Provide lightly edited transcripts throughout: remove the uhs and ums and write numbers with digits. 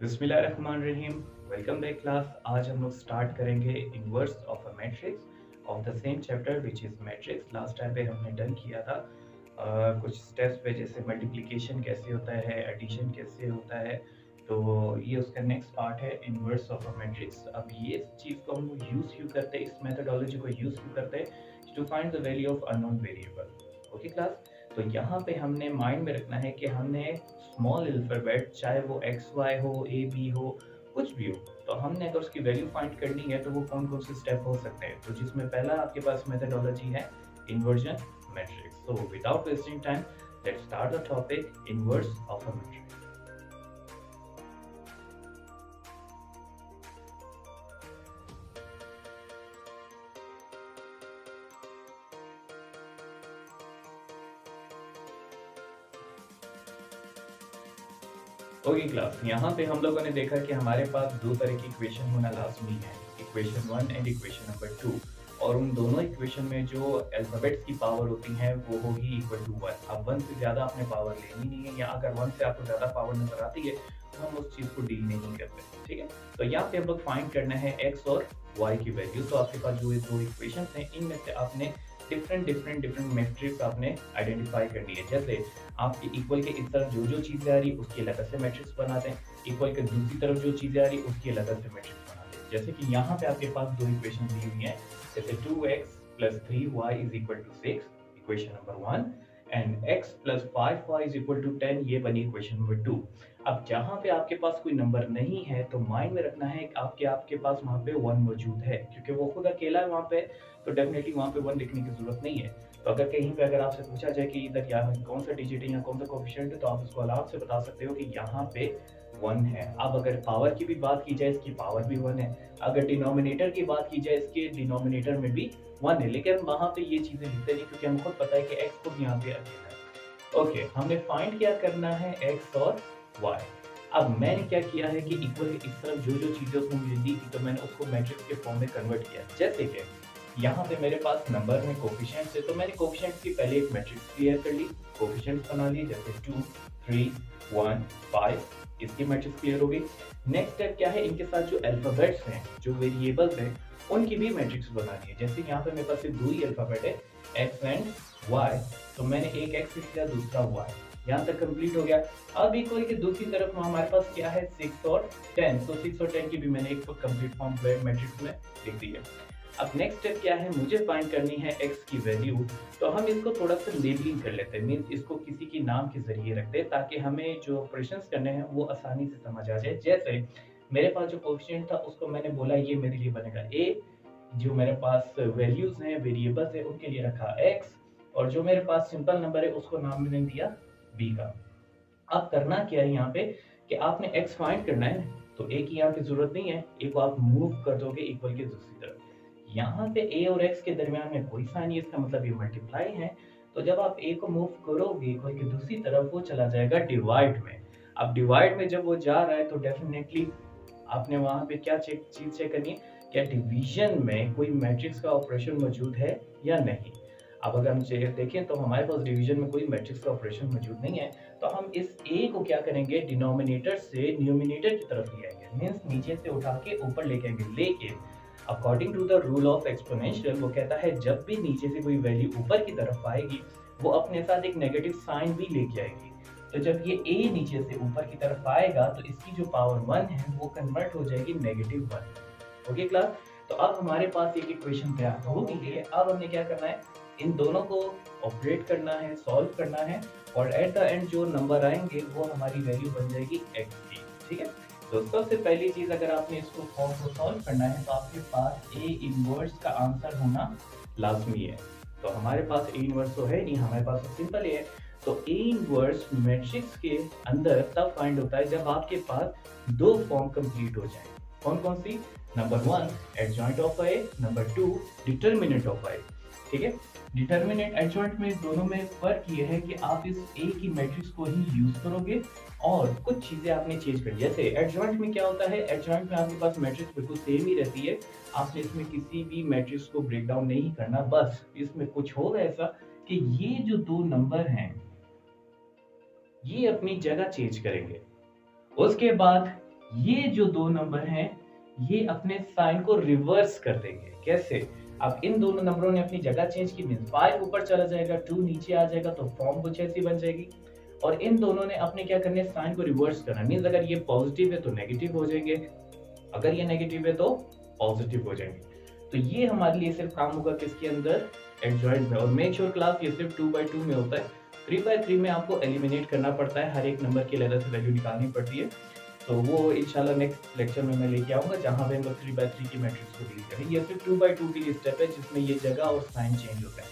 बिस्मिल्लाहिर्रहमानिर्रहीम। Welcome back class. आज हम लोग स्टार्ट करेंगे inverse of a matrix of the same chapter which is matrix. Last time पे हमने डन किया था कुछ स्टेप्स पे, जैसे मल्टीप्लिकेशन कैसे होता है, एडिशन कैसे होता है। तो ये उसका नेक्स्ट पार्ट है, इनवर्स ऑफ अ मैट्रिक्स। अब ये चीज़ को हम लोग यूज़ क्यों करते हैं, इस मेथोडोलॉजी को यूज़ क्यों करते हैं, to find the value of unknown variable. Okay class. तो यहाँ पे हमने माइंड में रखना है कि हमने स्मॉल अल्फाबेट, चाहे वो एक्स वाई हो, ए बी हो, कुछ भी हो, तो हमने अगर उसकी वैल्यू फाइंड करनी है तो वो कौन कौन से स्टेप हो सकते हैं। तो जिसमें पहला आपके पास मेथोडोलॉजी है inversion matrix. So without wasting time, let's start the topic inverse of a matrix. Okay class, यहाँ पे हम लोगों ने देखा कि हमारे पास दो तरह की इक्वेशन होना लाजमी है, इक्वेशन 1 एंड इक्वेशन नंबर 2। और उन दोनों इक्वेशन में जो अल्फाबेट्स की पावर होती है वो होगी इक्वल टू 1। अब 1 से ज़्यादा आपने पावर लेनी नहीं है, या अगर 1 से आपको ज़्यादा पावर नजर आती है तो हम उस चीज़ को डील नहीं करते। ठीक है, तो यहाँ पे हम लोग फाइंड करना है x और y की वैल्यू। तो आपके पास जो ये दो इक्वेशन हैं, इनमें से आपने डिफरेंट मैट्रिक्स आपने आइडेंटिफाई करनी है। जैसे आपके इक्वल के इस तरफ जो जो चीज़ें आ रही है उसकी अलग से मैट्रिक्स बना दें, इक्वल के दूसरी तरफ जो चीज़ें आ रही है उसकी अलग से मैट्रिक्स बना दें। जैसे कि यहाँ पे आपके पास दो इक्वेशन दी हुई हैं, जैसे 2x + 3y = 6, equation number 1, and x + 5y = 10, ये बनी इक्वेशन नंबर 2। अब जहाँ पे आपके पास कोई नंबर नहीं है तो माइंड में रखना है कि आपके पास वहाँ पे 1 मौजूद है, क्योंकि वो खुद अकेला है वहाँ पे, तो डेफिनेटली वहाँ पे 1 लिखने की जरूरत नहीं है। तो अगर कहीं पे अगर आपसे पूछा जाए कि इधर यहाँ कौन सा डिजिट है या कौन सा कोएफिशिएंट है, तो आप उसको आराम से बता सकते हो कि यहाँ पे 1 है। अब अगर पावर की भी बात की जाए, इसकी पावर भी 1 है। अगर डिनोमिनेटर की बात की जाए, इसके डिनोमिनेटर में भी 1 है। लेकिन वहाँ पे ये चीज़ें लिखते नहीं, क्योंकि हमको पता है कि x खुद यहाँ पे अकेला है। ओके, हमने फाइंड क्या करना है, x और y। अब मैंने क्या किया है कि इक्वल के इस तरफ जो जो चीज़ें उसने मुझे दी थी, तो मैंने उसको मैट्रिक्स के फॉर्म में कन्वर्ट किया। जैसे कि यहाँ पे मेरे पास नंबर में कोफिशिएंट्स है, तो मैंने कोफिशिएंट्स की पहले एक मैट्रिक्स क्लियर कर ली, कोफिशिएंट्स बना लिए, जैसे 2, 3, 1, 5, इसकी मैट्रिक्स क्लियर हो गई। नेक्स्ट स्टेप क्या है, इनके साथ जो अल्फाबेट्स हैं, जो वेरिएबल्स हैं, उनकी भी मैट्रिक्स बनानी है। जैसे यहाँ पे मेरे पास सिर्फ दो ही अल्फाबेट है, x एंड y, तो मैंने एक x लिख दिया, दूसरा y, यहाँ तक कंप्लीट हो गया। अब इक्वल के दूसरी तरफ हमारे पास क्या है, 6 और 10, तो 6 और 10 की भी मैंने एक कंप्लीट फॉर्म मैट्रिक्स में लिख दी है। अब नेक्स्ट स्टेप क्या है, मुझे फाइंड करनी है x की वैल्यू। तो हम इसको थोड़ा सा लेबलिंग कर लेते हैं, मीन्स इसको किसी के नाम के जरिए रखते हैं, ताकि हमें जो ऑपरेशंस करने हैं वो आसानी से समझ आ जाए। जैसे मेरे पास जो कोएफिशिएंट था उसको मैंने बोला ये मेरे लिए बनेगा a, जो मेरे पास वैल्यूज हैं, वेरिएबल्स है, उनके लिए रखा x, और जो मेरे पास सिंपल नंबर है उसको नाम मैंने दिया b का। अब करना क्या है यहाँ पे कि आपने x फाइंड करना है, तो a की यहाँ पे जरूरत नहीं है, a को आप मूव कर दोगे इक्वल के दूसरी तरफ। यहाँ पे a और x के दरमियान में कोई साइन नहीं है, इसका मतलब ये मल्टीप्लाई है। तो जब आप a को मूव करोगे इक्वल के दूसरी तरफ, वो चला जाएगा डिवाइड में। अब डिवाइड में जब वो जा रहा है तो डेफिनेटली आपने वहां पे क्या चीज चेक करनी है, क्या डिवीजन में कोई मैट्रिक्स का ऑपरेशन मौजूद है या नहीं। अब अगर हम देखें तो हमारे पास डिवीजन में कोई मैट्रिक्स का ऑपरेशन मौजूद नहीं है, तो हम इस a को क्या करेंगे, डिनोमिनेटर से न्यूमिनेटर की तरफ ले आएंगे, मीन्स नीचे से उठा के ऊपर लेके आएंगे। लेकिन according to the rule of exponential, वो कहता है जब भी नीचे से कोई वैल्यू ऊपर की तरफ आएगी, वो अपने साथ एक नेगेटिव साइन भी लेके आएगी। तो जब ये a नीचे से ऊपर की तरफ आएगा तो इसकी जो पावर 1 है वो कन्वर्ट हो जाएगी -1। ओके क्लास, तो अब हमारे पास एक इक्वेशन तैयार हो गई है। अब हमने क्या करना है, इन दोनों को ऑपरेट करना है, सॉल्व करना है, और एट द एंड जो नंबर आएंगे वो हमारी वैल्यू बन जाएगी x की। ठीक है, तो सबसे पहली चीज, अगर आपने इसको फॉर्म को सॉल्व करना है तो आपके पास a इनवर्स का आंसर होना लाजमी है। तो हमारे पास a इनवर्स तो है नहीं, हमारे पास तो सिंपल है। तो a इनवर्स मैट्रिक्स के अंदर तब फाइंड होता है जब आपके पास दो फॉर्म कंप्लीट हो जाए। कौन कौन सी, number 1 adjoint of a, number 2 determinant of a। ठीक है। डिटर्मिनेंट एडजॉइंट में दोनों में फर्क ये है कि आप इस एक ही मैट्रिक्स को ही यूज करोगे और कुछ चीजें आपने चेंज कर, जैसे एडजॉइंट में क्या होता है, एडजॉइंट में आपके पास मैट्रिक्स बिल्कुल सेम ही रहती है, आपने इसमें किसी भी मैट्रिक्स को ब्रेक डाउन नहीं करना, बस इसमें कुछ होगा ऐसा कि ये जो दो नंबर हैं ये अपनी जगह चेंज करेंगे, उसके बाद ये जो दो नंबर हैं ये अपने साइन को रिवर्स कर देंगे। कैसे? अब इन दोनों नंबरों ने अपनी जगह चेंज की, मींस 5 ऊपर चला जाएगा, 2 नीचे आ जाएगा, तो फॉर्म कुछ ऐसी बन जाएगी। और इन दोनों ने अपने क्या करना है, साइन को रिवर्स करना, मींस अगर ये पॉजिटिव है तो नेगेटिव हो जाएंगे, अगर ये नेगेटिव है तो पॉजिटिव हो जाएंगे। तो ये हमारे लिए सिर्फ काम होगा किसके अंदर, एडजॉइंट में। और मेक श्योर क्लास ये सिर्फ 2/2 में होता है, 3/3 में आपको एलिमिनेट करना पड़ता है, हर एक नंबर की अलग से वैल्यू निकालनी पड़ती है। तो वो इंशाल्लाह नेक्स्ट लेक्चर में मैं लेके आऊंगा जहां पे हम लोग 3/3 की मैट्रिक्स को डील करेंगे। ये सिर्फ 2/2 के लिए स्टेप है जिसमें ये जगह और साइन चेंज होता है।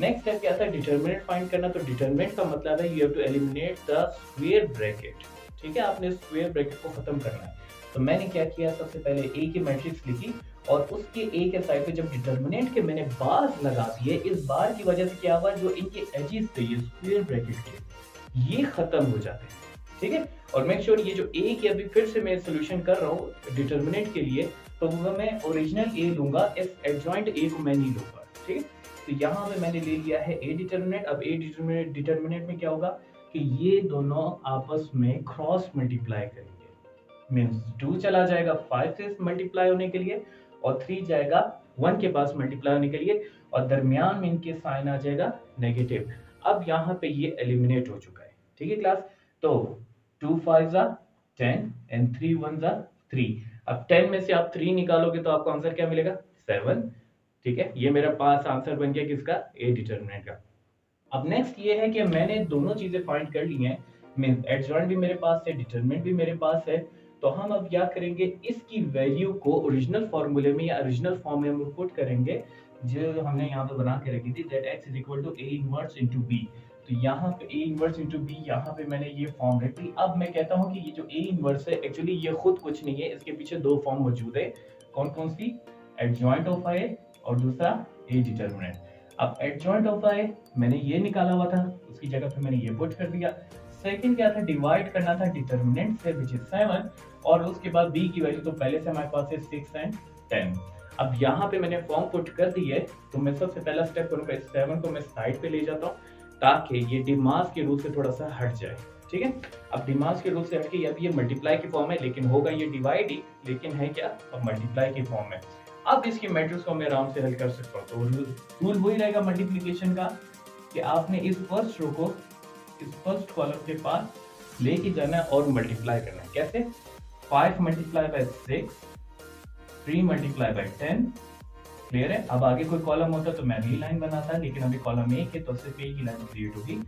नेक्स्ट स्टेप क्या था, डिटरमिनेंट फाइंड करना। तो डिटरमिनेंट का मतलब है you have to eliminate the square bracket, ठीक है, आपने स्क्वायर ब्रैकेट को खत्म करना है। तो मैंने क्या किया, सबसे पहले ए की मैट्रिक्स लिखी और उसके ए के साइड पे जब डिटरमिनेंट के मैंने बार्स लगा दिए, इस बार की वजह से क्या हुआ, जो इनके एजेस थे ये स्क्वायर ब्रैकेट के ये खत्म हो जाते हैं, ठीक है। और मेक श्योर ये जो ए की अभी फिर से मैं सॉल्यूशन कर रहा हूँ डिटरमिनेंट के लिए, तो वो मैं ओरिजिनल ए लूंगा, इस एडजॉइंट ए को मैं नहीं लूंगा, ठीक है। तो यहाँ पे मैंने ले लिया है ए डिटरमिनेंट। अब ए डिटरमिनेंट में क्या होगा कि ये दोनों आपस में क्रॉस मल्टीप्लाई करेंगे, मीन्स 2 चला जाएगा 5 से मल्टीप्लाई होने के लिए और 3 जाएगा 1 के पास मल्टीप्लाई होने के लिए, और दरमियान में इनके साइन आ जाएगा नेगेटिव। अब यहाँ पे ये एलिमिनेट हो चुका है, ठीक है क्लास। तो 2 5s are 10 and 3 1s are 3। अब 10 में से आप 3 निकालोगे तो आपको आंसर क्या मिलेगा, 7, ठीक है। ये मेरा पास आंसर बन गया किसका, ए डिटरमिनेंट का। अब नेक्स्ट ये है कि मैंने दोनों चीजें फाइंड कर ली हैं, मींस एडजॉइंट भी मेरे पास है, डिटरमिनेंट भी मेरे पास है। तो हम अब क्या करेंगे, इसकी वैल्यू को ओरिजिनल फॉर्मूले में या ओरिजिनल फॉर्म में हम पुट करेंगे, जो हमने यहाँ पे बना के रखी थी, that x is equal to a inverse into b। तो यहाँ पे a इनवर्स इंटू बी, यहाँ पे मैंने ये फॉर्म रख ली। अब मैं कहता हूँ कि ये जो a इनवर्स है एक्चुअली ये खुद कुछ नहीं है, इसके पीछे दो फॉर्म मौजूद है। कौन कौन सी, एडजॉइंट ऑफ a और दूसरा a डिटरमिनेंट। अब एडजॉइंट ऑफ a मैंने ये निकाला हुआ था, उसकी जगह पे मैंने ये पुट कर दिया। सेकंड क्या था, डिवाइड करना था डिटरमिनेंट से विच इज 7, और उसके बाद b की वैल्यू तो पहले से हमारे पास है 6 एंड 10। अब यहाँ पे मैंने फॉर्म पुट कर दी है, तो मैं सबसे पहला स्टेप करूंगा, इस 7 को मैं साइड पे ले जाता हूँ ताकि ये डिमास के रूल से थोड़ा सा हट जाए, ठीक है। अब डिमास के रूल से हट के अब ये मल्टीप्लाई की फॉर्म है, लेकिन होगा ये डिवाइड ही, लेकिन है क्या, अब मल्टीप्लाई की फॉर्म है। अब इसकी मैट्रिक्स को मैं आराम से हल कर सकता हूँ। तो रूल वही रहेगा मल्टीप्लीकेशन का कि आपने इस फर्स्ट रो को इस फर्स्ट कॉलम के पास लेके जाना है और मल्टीप्लाई करना है। कैसे, 5 multiply by 6, 3 multiply by 10, clear है। अब आगे कोई कॉलम होता तो मैं अगली लाइन बनाता, लेकिन अभी कॉलम एक है तो सिर्फ एक ही लाइन क्रिएट होगी।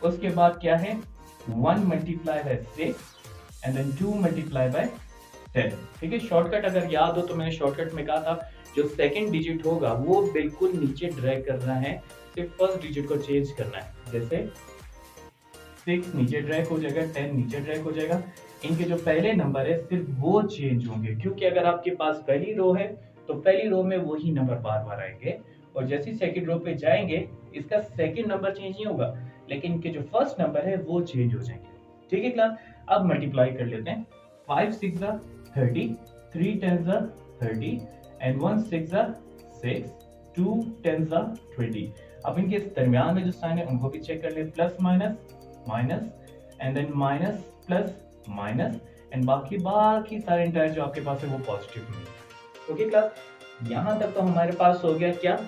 उसके बाद क्या है, 1 multiply by 6 and then 2 multiply by 10, ठीक है। शॉर्टकट अगर याद हो तो मैंने शॉर्टकट में कहा था जो सेकंड डिजिट होगा वो बिल्कुल नीचे ड्रैग करना है, सिर्फ फर्स्ट डिजिट को चेंज करना है। जैसे 6 नीचे ड्रैग हो जाएगा, 10 नीचे ड्रैग हो जाएगा, इनके जो पहले नंबर है सिर्फ वो चेंज होंगे, क्योंकि अगर आपके पास पहली रो है तो पहली रो में वही नंबर बार बार आएंगे, और जैसे सेकंड रो पे जाएंगे इसका सेकंड नंबर चेंज नहीं होगा, लेकिन इनके जो फर्स्ट नंबर है वो चेंज हो जाएंगे, ठीक है क्लास। अब मल्टीप्लाई कर लेते हैं, 5 6 30, 3 10 30 एंड 1 6 6, 2 10 20। अब इनके दरमियान में जो साइन है उनको भी चेक कर ले, plus minus minus and then minus plus minus, and बाकी सारे इंटायर जो आपके पास है वो पॉजिटिव में। ओके क्लास, यहाँ तक तो हमारे पास हो गया क्या,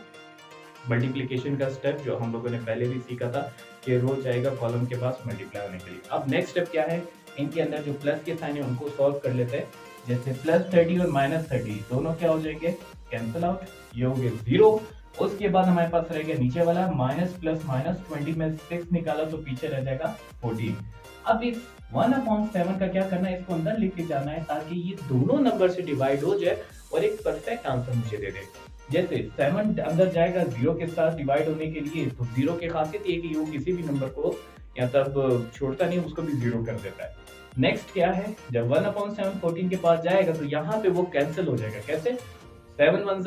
मल्टीप्लिकेशन का स्टेप जो हम लोगों ने पहले भी सीखा था कि रो जाएगा कॉलम के पास मल्टीप्लाई होने के लिए। अब नेक्स्ट स्टेप क्या है, इनके अंदर जो प्लस के साइन है उनको सॉल्व कर लेते हैं। जैसे प्लस 30 और माइनस 30 दोनों क्या हो जाएंगे, कैंसिल आउट, ये हो गए 0। उसके बाद हमारे पास रह गया नीचे वाला माइनस प्लस माइनस, 20 में 6 निकाला तो पीछे रह जाएगा 14। अब इस 1/7 का क्या करना है, इसको अंदर लेके जाना है ताकि ये दोनों नंबर से डिवाइड हो जाए और एक परफेक्ट आंसर मुझे दे दे। जैसे 7 अंदर जाएगा 0 के साथ डिवाइड होने के लिए, तो 0 की खासियत ये कि वो किसी भी नंबर को या तब छोड़ता नहीं, उसको भी 0 कर देता है। नेक्स्ट क्या है, जब 1/7 14 के पास जाएगा तो यहाँ पे वो कैंसिल हो जाएगा। कैसे, 7 1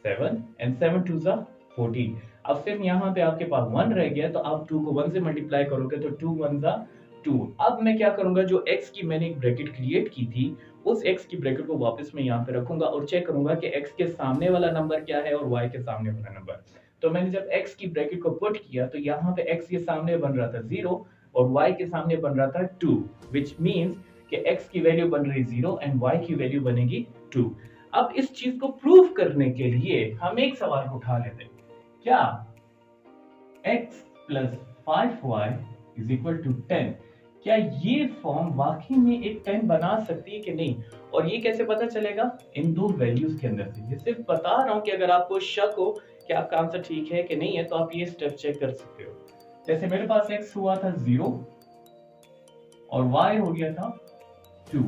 7 एंड 7 2 4, 14। अब सिर्फ यहाँ पे आपके पास 1 रह गया, तो आप 2 को 1 से मल्टीप्लाई करोगे तो 2 1 जा 2। अब मैं क्या करूंगा, जो x की मैंने एक ब्रैकेट क्रिएट की थी, उस x की ब्रैकेट को वापस मैं यहाँ पे रखूंगा और चेक करूंगा कि x के सामने वाला नंबर क्या है और y के सामने वाला नंबर। तो मैंने जब x की ब्रैकेट को पुट किया तो यहाँ पे x के सामने बन रहा था 0 और y के सामने बन रहा था 2, विच मीन्स कि x की वैल्यू बन रही 0 एंड y की वैल्यू बनेगी 2। अब इस चीज को प्रूव करने के लिए हम एक सवाल को उठा लेते हैं, क्या x plus 5y is equal to 10, क्या ये फॉर्म वाकई में एक 10 बना सकती है कि नहीं? और ये कैसे पता चलेगा? इन दो वैल्यूज के अंदर से। ये सिर्फ बता रहा हूं कि अगर आपको शक हो कि आपका आंसर ठीक है कि नहीं है, तो आप ये स्टेप चेक कर सकते हो। जैसे मेरे पास x हुआ था 0 और y हो गया था 2,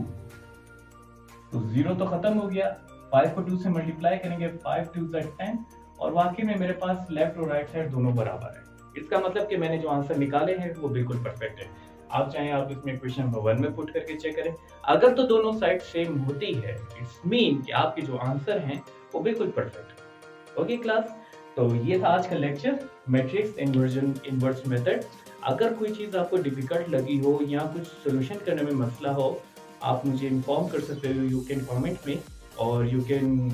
तो 0 तो खत्म हो गया, 5 को 2 से मल्टीप्लाई करेंगे, 5 2 10, और वाकई में मेरे पास लेफ्ट और राइट साइड दोनों बराबर है। इसका मतलब कि मैंने जो आंसर निकाले हैं वो बिल्कुल परफेक्ट है। आप चाहें आप इसमें क्वेश्चन नंबर 1 में पुट करके चेक करें, अगर तो दोनों साइड सेम होती है, इट्स मीन कि आपके जो आंसर हैं वो बिल्कुल परफेक्ट है। ओके क्लास, तो ये था आज का lecture, matrix inversion inverse method. अगर कोई चीज़ आपको डिफिकल्ट लगी हो या कुछ सोल्यूशन करने में मसला हो, आप मुझे इन्फॉर्म कर सकते हो। यू कैन कमेंट मी और you can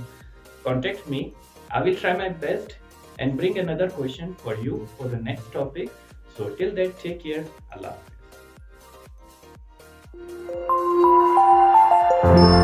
contact me. I will try my best and bring another question for you for the next topic. So till then, take care. Allah Hafiz.